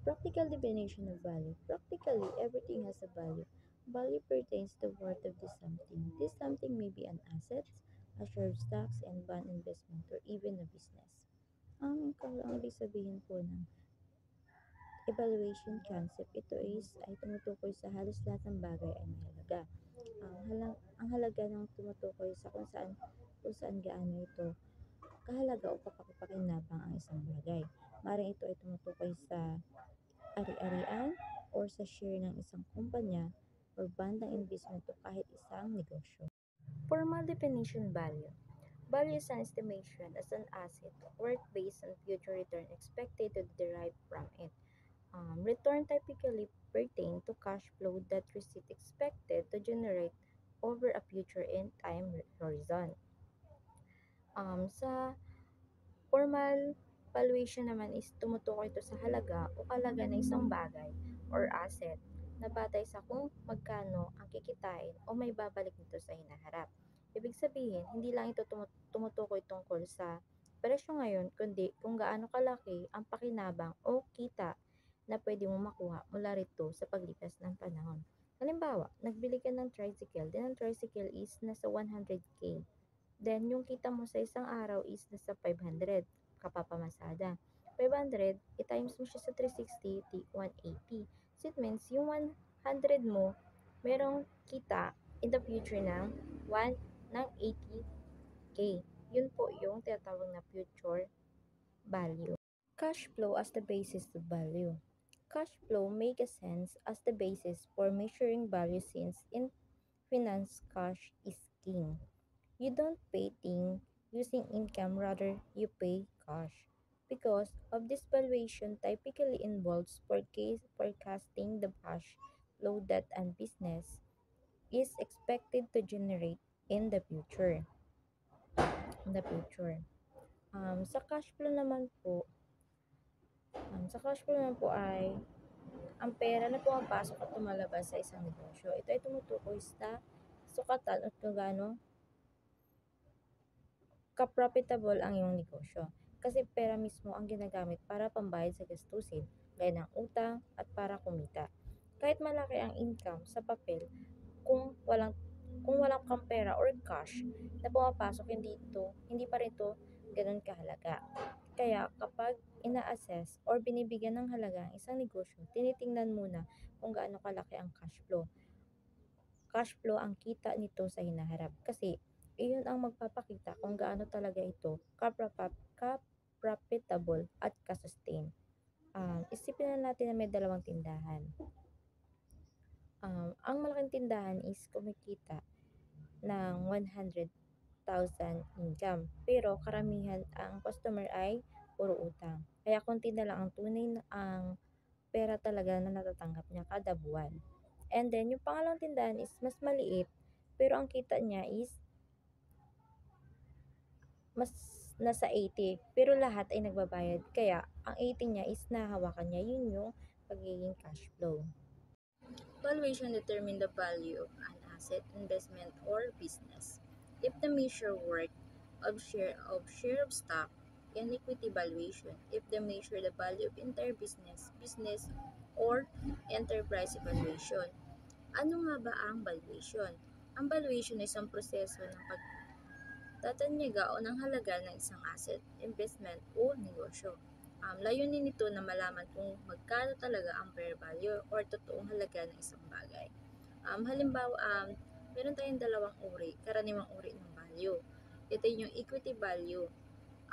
Practical definition of value. Practically, everything has a value. Value pertains to the worth of this something. This something may be an asset, a share of stocks and bond investment, or even a business. Ang ibig sabihin po ng evaluation concept, ito ay tumutukoy sa halos lahat ng bagay ay may halaga. Ang halaga ng tumutukoy sa kung saan gaano ito kahalaga o kapakipakinabang ang isang bagay. Maaaring ito ay tumutukoy sa ari-arian or sa share ng isang kumpanya or bandang investment o kahit isang negosyo. Formal definition value. Value is an estimation as an asset worth based on future return expected to derive from it. Return typically pertain to cash flow that receipt expected to generate over a future and time horizon. Sa formal valuation naman is tumutukoy ito sa halaga o kalaga ng isang bagay or asset na batay sa kung magkano ang kikitain o may babalik nito sa hinaharap. Ibig sabihin, hindi lang ito tumutukoy tungkol sa presyo ngayon, kundi kung gaano kalaki ang pakinabang o kita na pwede mong makuha mula rito sa paglipas ng panahon. Halimbawa, nagbili ka ng tricycle, then ang tricycle is nasa 100K. Then, yung kita mo sa isang araw is nasa 500 kapapamasada. 500, i-times mo siya sa 360, 180. So, it means yung 100 mo, merong kita in the future ng 80K. Yun po yung tinatawag na future value. Cash flow as the basis of value. Cash flow make a sense as the basis for measuring value since in finance cash is king. You don't pay things using income, rather you pay cash. Because of this valuation typically involves forecasting the cash flow that a business is expected to generate in the future. Sa cash flow naman po, ay ang pera na pumapasok at tumalabas sa isang negosyo. Ito ay tumutukoy sa sukatan at kung gaano ka-profitable ang iyong negosyo. Kasi pera mismo ang ginagamit para pambayad sa gastusin, gaya ng utang at para kumita. Kahit malaki ang income sa papel, kung walang kang pera or cash na pumapasok, hindi pa rin ito ganun kahalaga. Kaya kapag ina-assess or binibigyan ng halaga ang isang negosyo, tinitingnan muna kung gaano kalaki ang cash flow. Cash flow ang kita nito sa hinaharap kasi iyon ang magpapakita kung gaano talaga ito ka-profitable at ka-sustain. Isipin na natin na may dalawang tindahan. Ang malaking tindahan is kumikita ng 100,000 income, pero karamihan ang customer ay puro utang. Kaya konti na lang ang tunay na ang pera talaga na natatanggap niya kada buwan. And then, yung pangalawang tindahan is mas maliit, pero ang kita niya is mas nasa 80, pero lahat ay nagbabayad. Kaya, ang 80 niya is nahawakan niya. Yun yung pagiging cash flow. Valuation determine the value of an asset, investment, or business. If the measure worth of share of stock and equity valuation, if the measure the value of entire business or enterprise evaluation. Ano nga ba ang valuation? Ang valuation ay isang proseso ng pagtatanyaga o ng halaga ng isang asset, investment o negosyo. Layunin nito na malaman kung magkano talaga ang fair value or totoong halaga ng isang bagay. Halimbawa, meron tayong dalawang karaniwang uri ng value. Ito yung equity value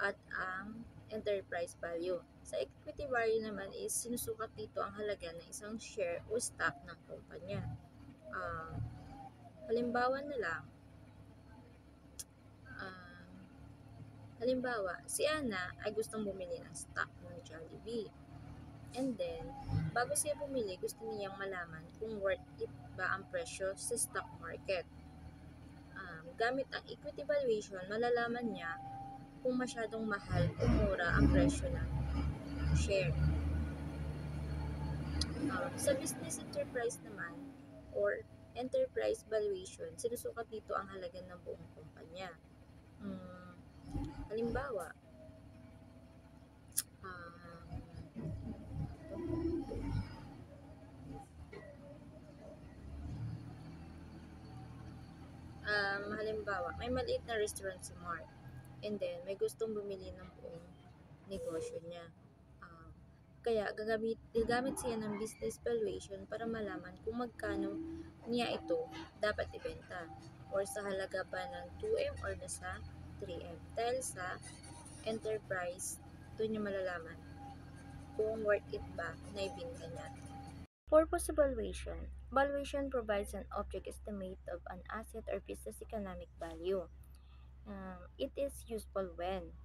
at ang enterprise value. Sa equity value naman is sinusukat dito ang halaga ng isang share o stock ng kumpanya. Halimbawa na lang, si Ana ay gustong bumili ng stock ng Jollibee. And then, bago siya bumili, gusto niyang malaman kung worth it ba ang presyo sa stock market. Gamit ang equity valuation, malalaman niya kung masyadong mahal o mura ang presyo ng share. Sa business enterprise naman, or enterprise valuation, sinusukat dito ang halaga ng buong kumpanya. Halimbawa, Halimbawa, may maliit na restaurant si Mark and then may gustong bumili ng buong negosyo niya. Um, Kaya gagamit siya ng business valuation para malaman kung magkano niya ito dapat ibenta or sa halaga ba ng 2M or nasa 3M. Dahil sa enterprise, doon niya malalaman kung worth it ba na ibenta niya. Purpose valuation. Valuation provides an object estimate of an asset or business economic value. It is useful when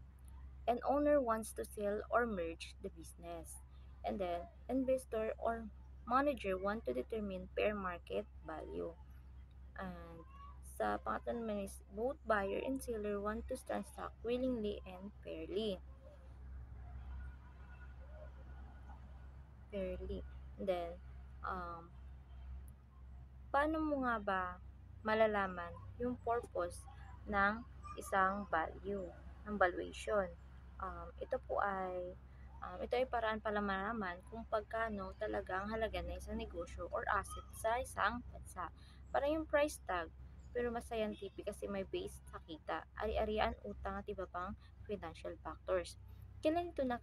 an owner wants to sell or merge the business, and then investor or manager want to determine fair market value. And sa pangatlo naman is both buyer and seller want to transact willingly and fairly. Fairly. And then, um, paano mo nga ba malalaman yung purpose ng isang value, ng valuation? Ito ay paraan para malaman kung pagkano talaga ang halaga ng isang negosyo or asset sa isang bansa. Para yung price tag, pero mas scientific kasi may base sa kita, ari-arian, utang at iba pang financial factors. Kailan ito na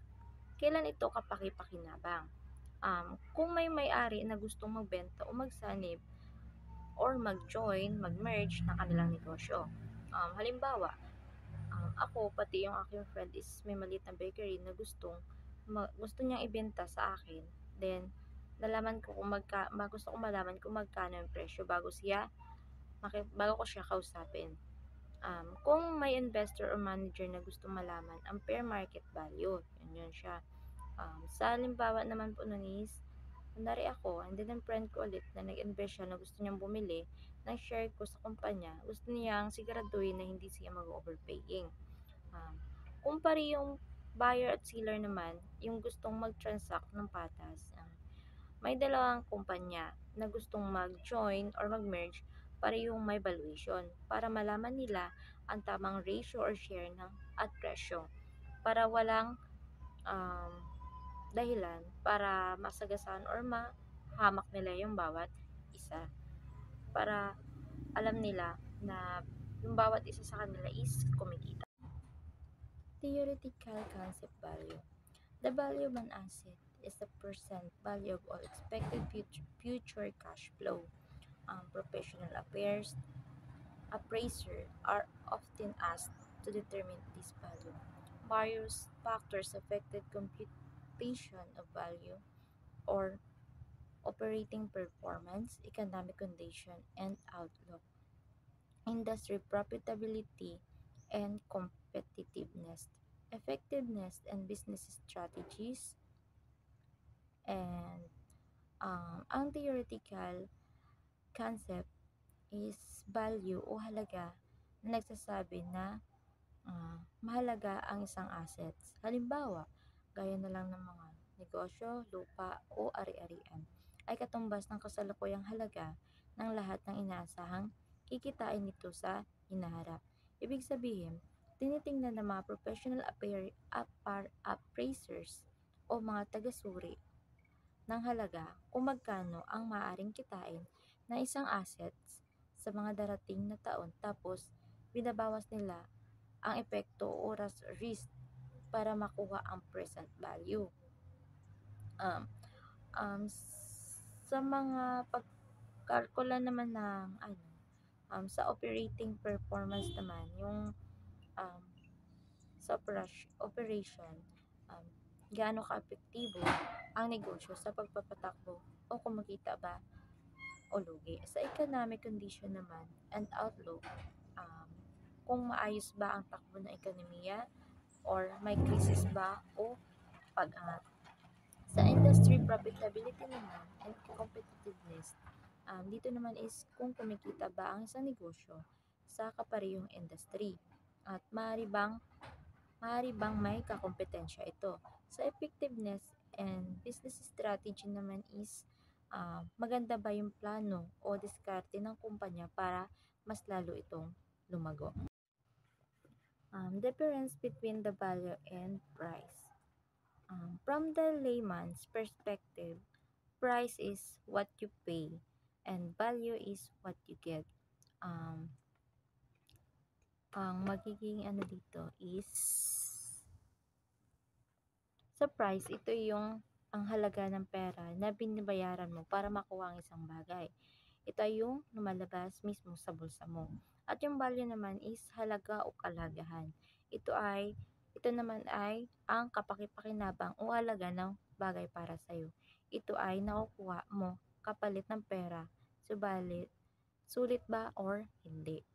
kailan ito kapaki-pakinabang? Kung may may-ari na gustong magbenta o magsanib or mag-join, mag-merge ng kanilang negosyo. Halimbawa, ako pati yung aking friend is may maliit na bakery na gusto niyang ibenta sa akin. Then nalaman ko kung gusto ko malaman kung magkano yung presyo bago ko siya kausapin. Kung may investor or manager na gusto malaman ang fair market value, yun siya. Sa halimbawa naman po nun is kunwari ako, and then ang friend ko ulit na nag-invest siya na gusto niyang bumili ng share ko sa kumpanya, gusto niyang siguraduhin na hindi siya mag-overpaying. Um, Kumpara yung buyer at seller naman, yung gustong mag-transact ng patas. May dalawang kumpanya na gustong mag-join or mag-merge para yung may valuation, para malaman nila ang tamang ratio or share at presyo, para walang um, dahilan para masagasaan or mahamak nila yung bawat isa. Para alam nila na yung bawat isa sa kanila is kumikita. Theoretical concept value. The value of an asset is the percent value of all expected future cash flow. Professional affairs appraiser are often asked to determine this value. Various factors affected computation of value or operating performance, economic condition, and outlook, industry profitability and competitiveness, effectiveness and business strategies, and ang theoretical concept is value o halaga na nagsasabi na mahalaga ang isang assets. Halimbawa, gaya na lang ng mga negosyo, lupa o ari-arian ay katumbas ng kasalukuyang halaga ng lahat ng inaasahang kikitain nito sa hinaharap. Ibig sabihin, tinitingnan ng mga professional appraisers o mga tagasuri ng halaga kung magkano ang maaaring kitain ng isang assets sa mga darating na taon, tapos binabawas nila ang epekto o oras risk para makuha ang present value. Um, um, sa mga pagkalkula naman ng sa operating performance naman, yung um, sa operation, um, gaano ka-epektibo ang negosyo sa pagpapatakbo o kumikita ba o lugi. Sa economic condition naman and outlook, kung maayos ba ang takbo ng ekonomiya or may krisis ba o pag-angat. Sa industry profitability naman and competitiveness, dito naman is kung kumikita ba ang isang negosyo sa kaparehong industry at maaari bang may kakompetensya ito. Sa effectiveness and business strategy naman is maganda ba yung plano o diskarte ng kumpanya para mas lalo itong lumago. Difference between the value and price. From the layman's perspective, price is what you pay and value is what you get. Um, ang magiging ano dito is sa price, ito yung ang halaga ng pera na binabayaran mo para makuha ang isang bagay. Ito ay yung lumalabas mismo sa bulsa mo. At yung value naman is halaga o kalagahan. Ito naman ay ang kapakipakinabang o halaga ng bagay para sa'yo. Ito ay nakukuha mo kapalit ng pera. Sulit ba or hindi?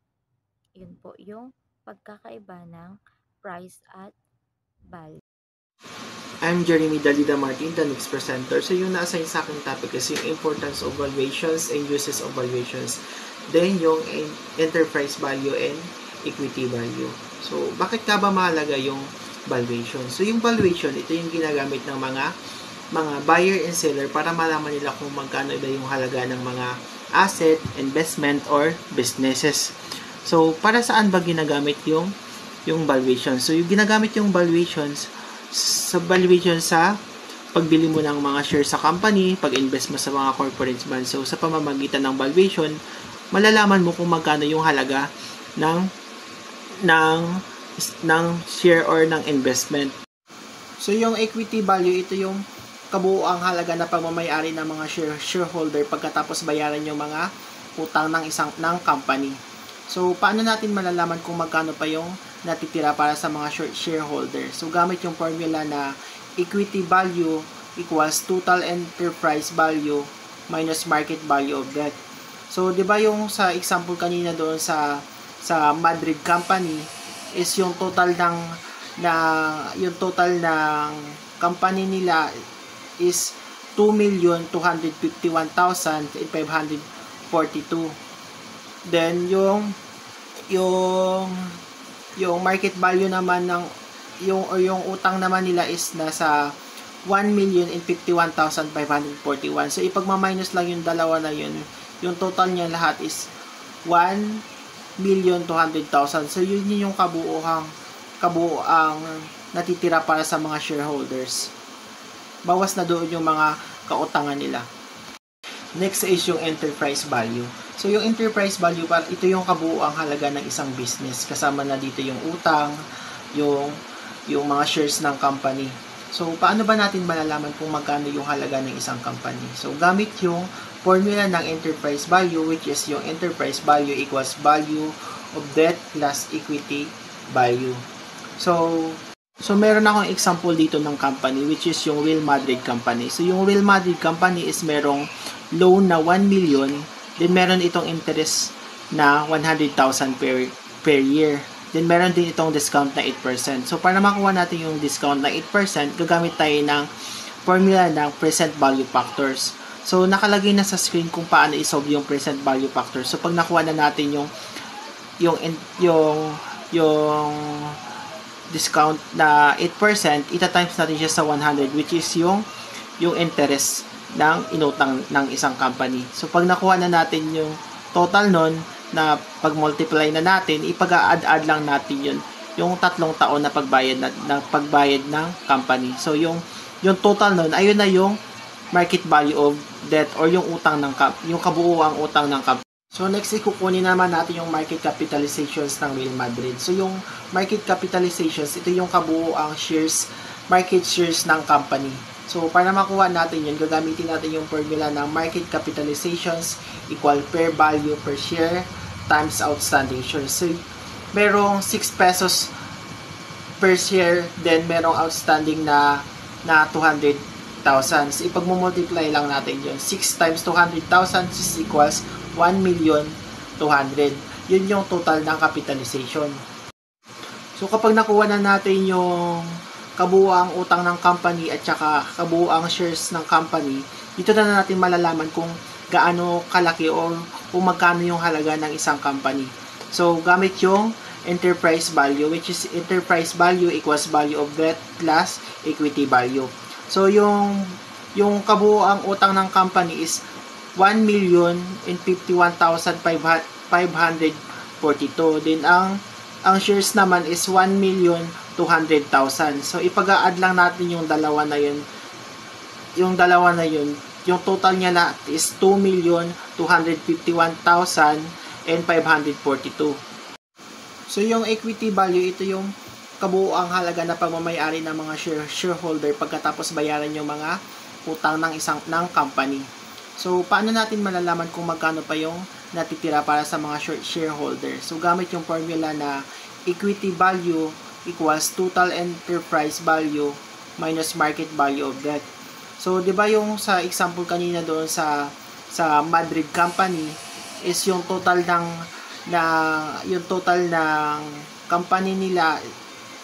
Yun po yung pagkakaiba ng price at value. I'm Jeremy Dalida Martin, the next presenter. So yung na-assign sa aking topic is yung importance of valuations and uses of valuations. Then yung enterprise value and equity value. So bakit nga ba mahalaga yung valuation? So yung valuation, ito yung ginagamit ng mga buyer and seller para malaman nila kung magkano ba yung halaga ng mga asset, investment, or businesses. So para saan ba ginagamit yung valuation? So yung ginagamit yung valuations sa pagbili mo ng mga shares sa company, pag-invest mo sa mga corporate bonds. So, sa pamamagitan ng valuation, malalaman mo kung magkano yung halaga ng share or ng investment. So, yung equity value, ito yung kabuuang halaga na pagmamayari ng mga shareholder pagkatapos bayaran yung mga utang ng company. So, paano natin malalaman kung magkano pa yung natitira para sa mga shareholder? So, gamit yung formula na equity value equals total enterprise value minus market value of debt. So, di ba yung sa example kanina doon sa Madrid company is yung total ng company nila is 2,251,542. Then yung market value naman ng yung utang naman nila is nasa 1,051,541. So ipagma-minus lang yung dalawa na yun. Yung total niya lahat is 1,200,000. So yun yung kabuuang natitira para sa mga shareholders. Bawas na doon yung mga kautangan nila. Next is yung enterprise value. So, yung enterprise value, ito yung kabuuang halaga ng isang business. Kasama na dito yung utang, yung mga shares ng company. So, paano ba natin malalaman kung magkano yung halaga ng isang company? So, gamit yung formula ng enterprise value, which is yung enterprise value equals value of debt plus equity value. So meron akong example dito ng company, which is yung Real Madrid company. So, yung Real Madrid company is merong loan na 1 million, then meron itong interest na 100,000 per year. Then meron din itong discount na 8%. So para makuha natin yung discount na 8%, gagamit tayo ng formula ng present value factors. So nakalagay na sa screen kung paano i-solve yung present value factors. So pag nakuha na natin yung discount na 8%, ita-times natin siya sa 100, which is yung interest ng inutang ng isang company. So, pag nakuha na natin yung total nun, na pag-multiply na natin, ipag-add lang natin yung 3 taon na pagbayad ng company. So, yung total nun, ayun na yung market value of debt or yung utang yung kabuuang utang ng company. So, next, ikukunin naman natin yung market capitalizations ng Real Madrid. So, yung market capitalizations, ito yung kabuuang market shares ng company. So, para makuha natin yun, gagamitin natin yung formula ng market capitalizations equal fair value per share times outstanding shares. So, merong 6 pesos per share, then merong outstanding na 200,000. So, ipag-multiply lang natin yun. 6 times 200,000 is equals 1,200,000. Yun yung total ng capitalization. So, kapag nakuha na natin yung kabuuang utang ng company at saka kabuuang shares ng company, dito na natin malalaman kung gaano kalaki o kung magkano yung halaga ng isang company. So, gamit yung enterprise value, which is enterprise value equals value of debt plus equity value. So, yung kabuuang utang ng company is 1,051,542. Then, ang shares naman is 1,200,000. So, ipag-a-add lang natin yung dalawa na yun. Yung total niya lahat is 2,251,542. So yung equity value, ito yung kabuuang halaga na pagmamay-ari ng mga shareholder pagkatapos bayaran yung mga utang ng company. So paano natin malalaman kung magkano pa yung natitira para sa mga shareholder? So gamit yung formula na equity value equals total enterprise value minus market value of debt. So 'di ba yung sa example kanina doon sa Madrid company is yung total ng company nila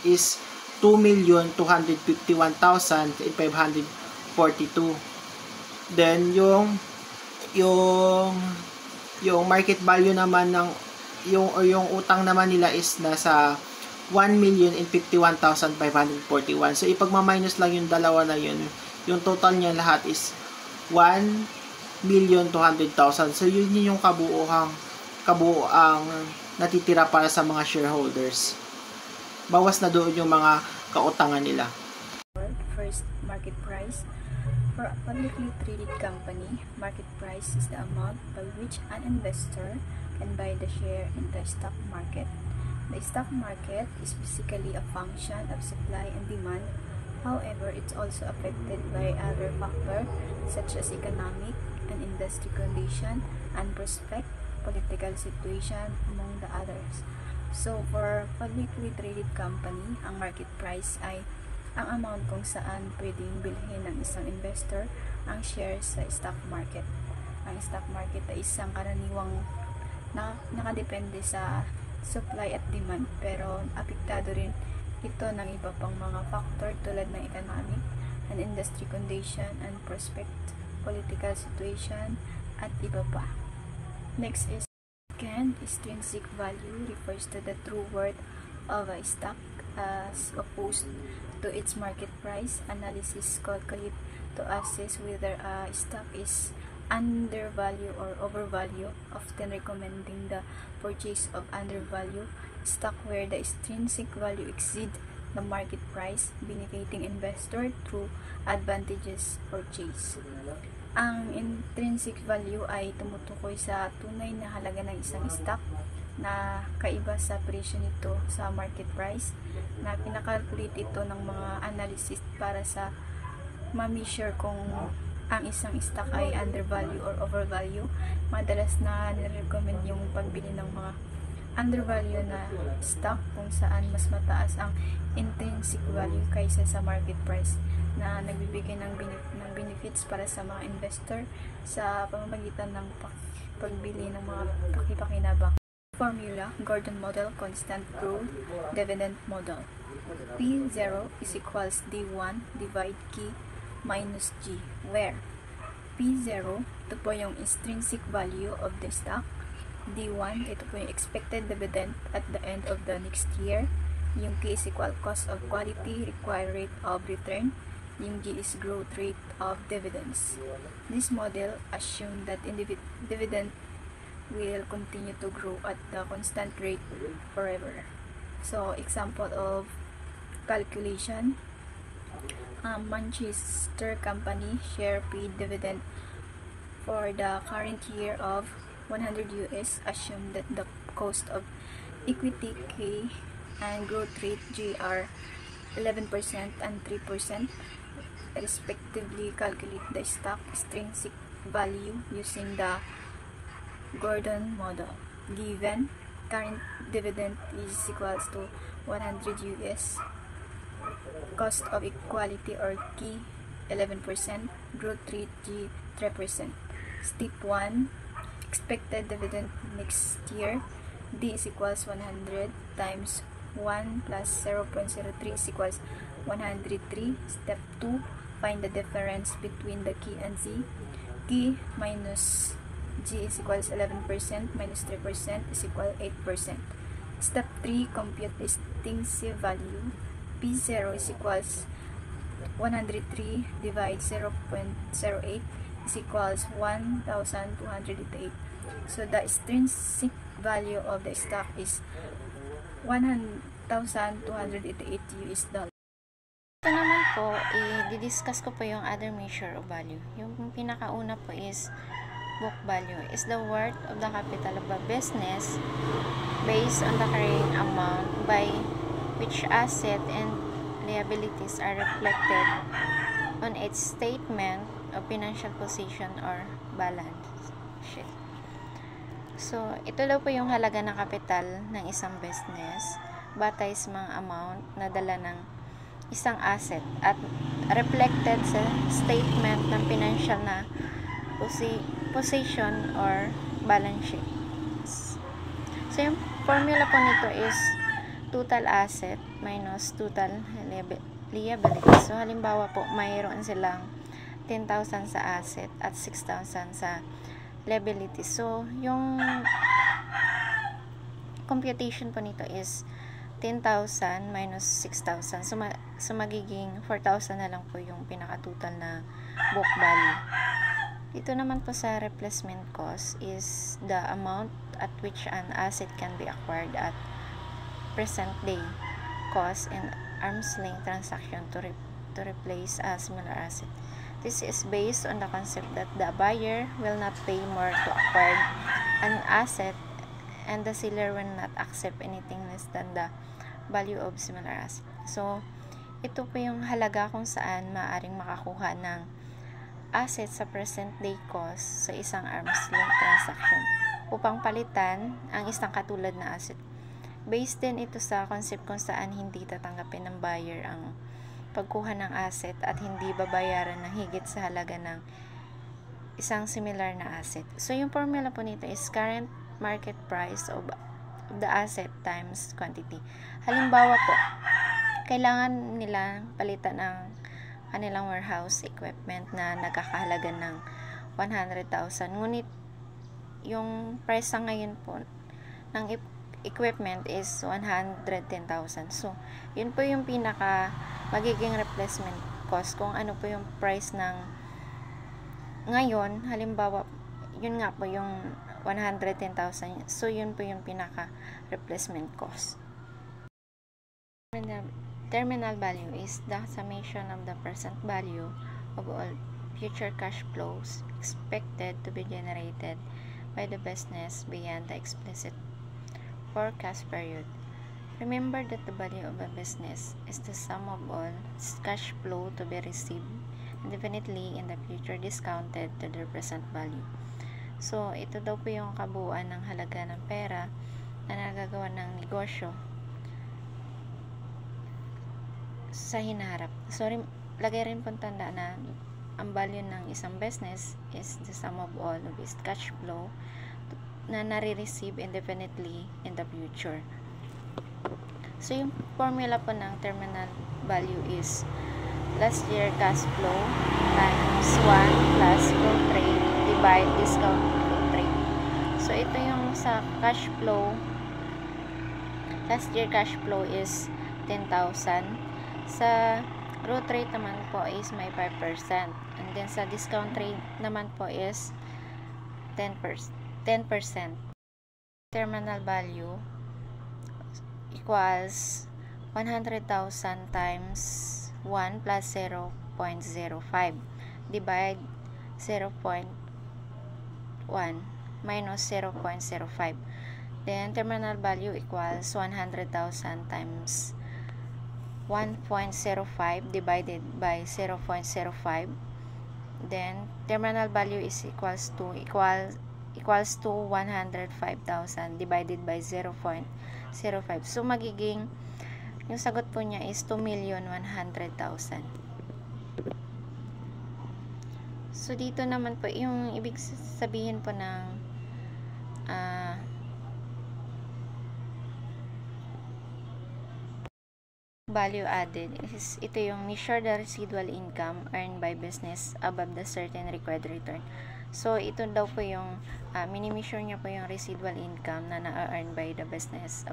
is 2,251,542. Then yung market value naman ng yung utang naman nila is nasa 1,051,541. So ipagma-minus lang yung dalawa na yun. Yung total niya lahat is 1,200,000. So yun yung kabuuang natitira para sa mga shareholders. Bawas na doon yung mga kautangan nila. First, market price. For a publicly traded company, market price is the amount by which an investor can buy the share in the stock market. The stock market is basically a function of supply and demand. However, it's also affected by other factors such as economic and industry condition and prospect, political situation, among the others. So, for publicly traded company, ang market price ay ang amount kung saan pwedeng bilhin ng isang investor ang shares sa stock market. Ang stock market ay isang karaniwang nakadepende sa supply at demand, pero apektado rin ito ng iba pang mga factor tulad ng economic and industry condition and prospect, political situation, at iba pa. Next is second, intrinsic value refers to the true worth of a stock as opposed to its market price. Analysis calculate to assess whether a stock is undervalue or overvalue, often recommending the purchase of undervalue stock where the intrinsic value exceed the market price, benefiting investor through advantageous purchase. Ang intrinsic value ay tumutukoy sa tunay na halaga ng isang stock na kaiba sa presyo nito sa market price, na pinakalculate ito ng mga analysis para sa ma-measure kung ang isang stock ay undervalue or overvalue. Madalas na nire-recommend yung pagbili ng mga undervalue na stock kung saan mas mataas ang intrinsic value kaysa sa market price, na nagbibigay ng benefits para sa mga investor sa pamamagitan ng pagbili ng mga pakipakinabang. Formula, Gordon Model, Constant Growth, Dividend Model. P0 is equals D1 divide K minus G, where P0, ito po yung intrinsic value of the stock. D1, ito po yung expected dividend at the end of the next year. Yung K is equal cost of quality, required rate of return. Yung G is growth rate of dividends. This model assumes that dividend will continue to grow at the constant rate forever. So, example of calculation. Manchester Company share paid dividend for the current year of 100 US. Assume that the cost of equity K and growth rate G are 11% and 3% respectively. Calculate the stock intrinsic value using the Gordon model. Given current dividend is equals to 100 US, cost of equality or K 11%, growth rate G 3%. Step 1, expected dividend next year. D is equals 100 times 1 plus 0.03 is equals 103. Step 2, find the difference between the K and Z. K minus G is equals 11% minus 3% is equal 8%. Step 3, compute the intrinsic value. P0 is equals 103 divide 0.08 is equals 1,288. So the intrinsic value of the stock is 1,288 US dollars. Ito naman po, i-discuss ko po yung other measure of value. Yung pinakauna po is book value is the worth of the capital of a business based on the carrying amount by which asset and liabilities are reflected on its statement of financial position or balance sheet. So, ito daw po yung halaga ng kapital ng isang business batay sa mga amount na dala ng isang asset at reflected sa statement ng financial na position or balance sheet. So, yung formula po nito is total asset minus total liability. So, halimbawa po, mayroon silang 10,000 sa asset at 6,000 sa liability. So, yung computation po nito is 10,000 minus 6,000. So, magiging 4,000 na lang po yung pinaka-total na book value. Dito naman po sa replacement cost is the amount at which an asset can be acquired at present day cost in arm's length transaction to replace a similar asset. This is based on the concept that the buyer will not pay more to acquire an asset and the seller will not accept anything less than the value of similar asset. So, ito po yung halaga kung saan maaaring makakuha ng asset sa present day cost sa isang arm's length transaction upang palitan ang isang katulad na asset. Based din ito sa concept kung saan hindi tatanggapin ng buyer ang pagkuha ng asset at hindi babayaran ng higit sa halaga ng isang similar na asset. So, yung formula po nito is current market price of the asset times quantity. Halimbawa po, kailangan nila palitan ang kanilang warehouse equipment na nagkakahalaga ng 100,000. Ngunit, yung price sa ngayon po ng equipment is 110,000. So, yun po yung pinaka magiging replacement cost kung ano po yung price ng ngayon. Halimbawa, yun nga po yung 110,000. So, yun po yung pinaka replacement cost. Terminal value is the summation of the present value of all future cash flows expected to be generated by the business beyond the explicit forecast period. Remember that the value of a business is the sum of all cash flow to be received indefinitely in the future discounted to their present value. So, ito daw po yung kabuuan ng halaga ng pera na nagagawa ng negosyo sa hinaharap. Sorry, lagay rin pong tanda na ang value ng isang business is the sum of all of its cash flow na nare-receive indefinitely in the future. So, yung formula po ng terminal value is last year cash flow times 1 plus flow trade divide discount flow trade. So, ito yung sa cash flow. Last year cash flow is 10,000. Sa growth rate naman po is may 5%. And then sa discount rate naman po is 10%. Terminal value equals 100,000 times 1 plus 0.05 divide 0.1 minus 0.05. Then terminal value equals 100,000 times 1.05 divided by 0.05. Then terminal value is equals to 105,000 divided by 0.05. So magiging yung sagot po niya is 2,100,000. So dito naman po yung ibig sabihin po ng value added is ito yung measure the residual income earned by business above the certain required return. So ito daw po yung mini-measure niya po yung residual income na na-earn by the business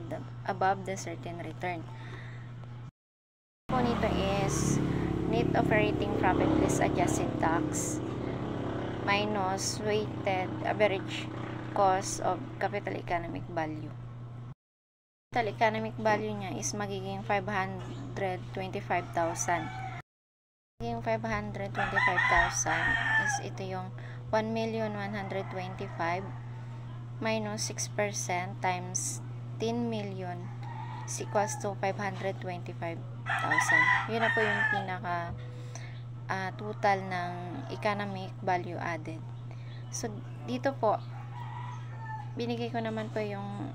above the certain return. Po nito is net operating profit less adjusted tax minus weighted average cost of capital economic value. Total economic value niya is magiging 525,000. Magiging 525,000 is ito yung 1,125,000 minus 6% times 10 million is equals to 525,000. Yun na po yung pinaka total ng economic value added. So, dito po, binigay ko naman po yung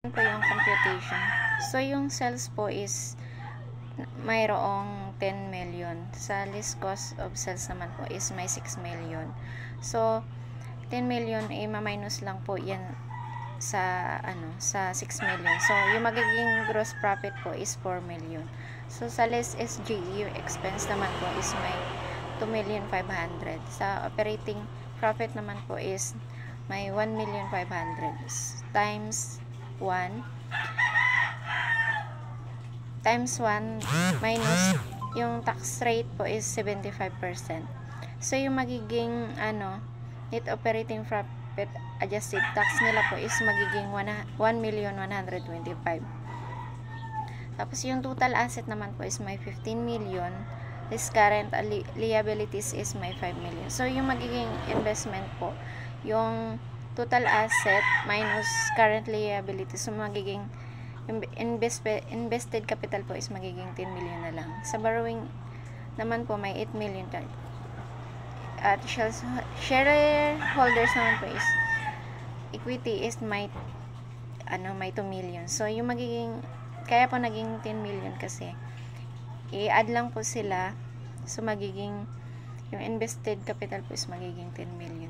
yung computation. So, yung sales po is mayroong 10 million. Sa list cost of sales naman po is may 6 million. So, 10 million ma-minus lang po yan sa sa 6 million. So, yung magiging gross profit po is 4 million. So, sa less SGE expense naman po is may 2,500,000. Sa operating profit naman po is may 1,500,000 times 1 minus yung tax rate po is 75%. So, yung magiging net operating profit adjusted tax nila po is magiging 1,125,000. Tapos yung total asset naman po is may 15 million. This current liabilities is may 5 million. So yung magiging investment po, yung total asset minus current liabilities, so magiging invested capital po is magiging 10 million na lang. Sa borrowing naman po may 8 million. At shareholders naman po is equity is may 2 million. So yung magiging, kaya po naging 10 million kasi i-add lang po sila, so magiging yung invested capital po is magiging 10 million.